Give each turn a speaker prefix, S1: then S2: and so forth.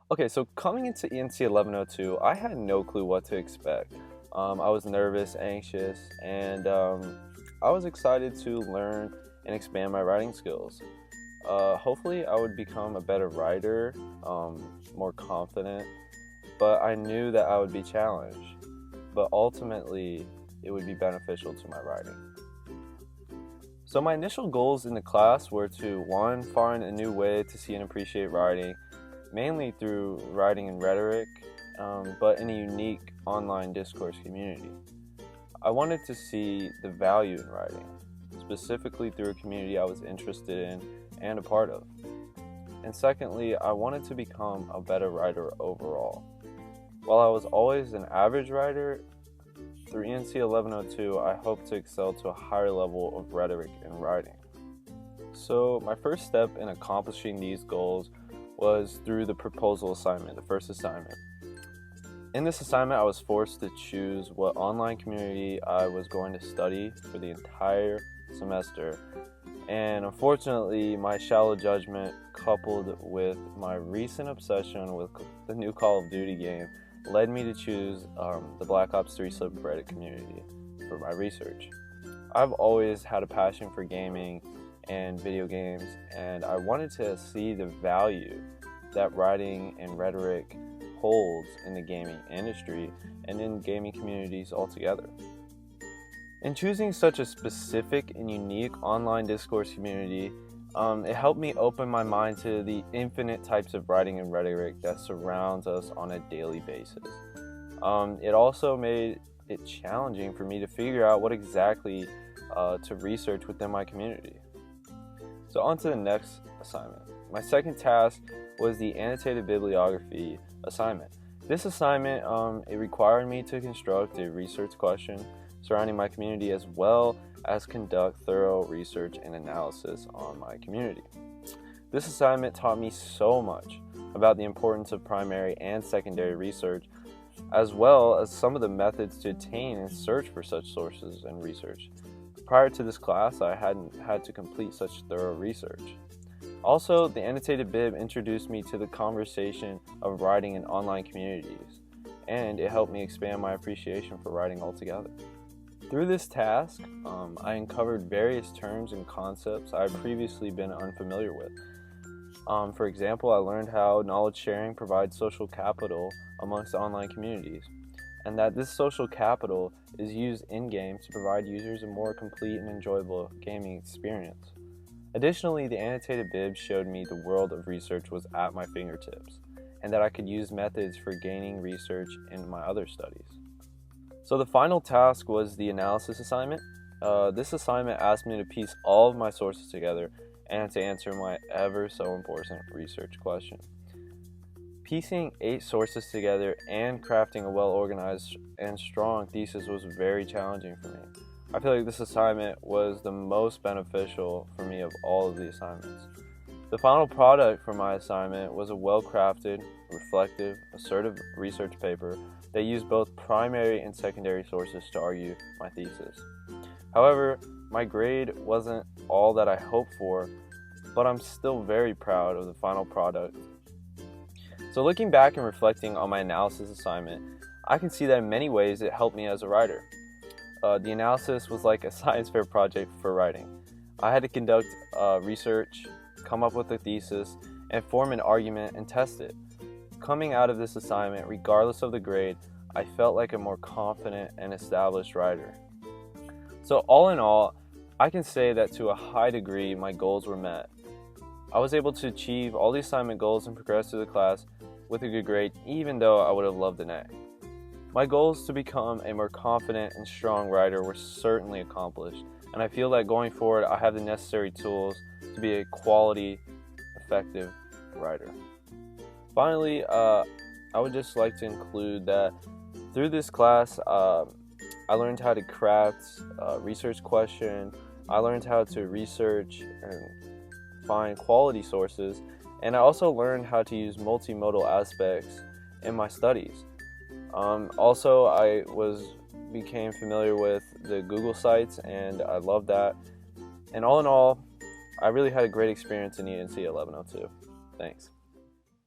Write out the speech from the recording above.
S1: Okay, so coming into ENC 1102, I had no clue what to expect. I was nervous, anxious, and I was excited to learn and expand my writing skills. Hopefully, I would become a better writer, more confident, but I knew that I would be challenged. But ultimately, it would be beneficial to my writing. So, my initial goals in the class were to one, find a new way to see and appreciate writing, mainly through writing and rhetoric, but in a unique online discourse community. I wanted to see the value in writing, specifically through a community I was interested in and a part of. And secondly, I wanted to become a better writer overall. While I was always an average writer, through ENC 1102, I hope to excel to a higher level of rhetoric and writing. So, my first step in accomplishing these goals was through the proposal assignment, the first assignment. In this assignment, I was forced to choose what online community I was going to study for the entire semester. And unfortunately, my shallow judgment, coupled with my recent obsession with the new Call of Duty game, led me to choose the Black Ops 3 subreddit community for my research. I've always had a passion for gaming and video games, and I wanted to see the value that writing and rhetoric holds in the gaming industry and in gaming communities altogether. In choosing such a specific and unique online discourse community, it helped me open my mind to the infinite types of writing and rhetoric that surrounds us on a daily basis. It also made it challenging for me to figure out what exactly to research within my community. So on to the next assignment. My second task was the annotated bibliography assignment. This assignment, it required me to construct a research question surrounding my community as well as conduct thorough research and analysis on my community. This assignment taught me so much about the importance of primary and secondary research, as well as some of the methods to obtain and search for such sources and research. Prior to this class, I hadn't had to complete such thorough research. Also, the annotated bib introduced me to the conversation of writing in online communities, and it helped me expand my appreciation for writing altogether. Through this task, I uncovered various terms and concepts I had previously been unfamiliar with. For example, I learned how knowledge sharing provides social capital amongst online communities, and that this social capital is used in-game to provide users a more complete and enjoyable gaming experience. Additionally, the annotated bib showed me the world of research was at my fingertips, and that I could use methods for gaining research in my other studies. So the final task was the analysis assignment. This assignment asked me to piece all of my sources together and to answer my ever so important research question. Piecing 8 sources together and crafting a well-organized and strong thesis was very challenging for me. I feel like this assignment was the most beneficial for me of all of the assignments. The final product for my assignment was a well-crafted, reflective, assertive research paper that used both primary and secondary sources to argue my thesis. However, my grade wasn't all that I hoped for, but I'm still very proud of the final product. So looking back and reflecting on my analysis assignment, I can see that in many ways it helped me as a writer. The analysis was like a science fair project for writing. I had to conduct research, come up with a thesis, and form an argument and test it. Coming out of this assignment, regardless of the grade, I felt like a more confident and established writer. So all in all, I can say that to a high degree, my goals were met. I was able to achieve all the assignment goals and progress through the class with a good grade, even though I would have loved an A. My goals to become a more confident and strong writer were certainly accomplished, and I feel that going forward, I have the necessary tools to be a quality, effective writer. Finally, I would just like to include that through this class, I learned how to craft a research question, I learned how to research and find quality sources, and I also learned how to use multimodal aspects in my studies. Also, I became familiar with the Google sites, and I love that. And all in all, I really had a great experience in ENC 1102. Thanks.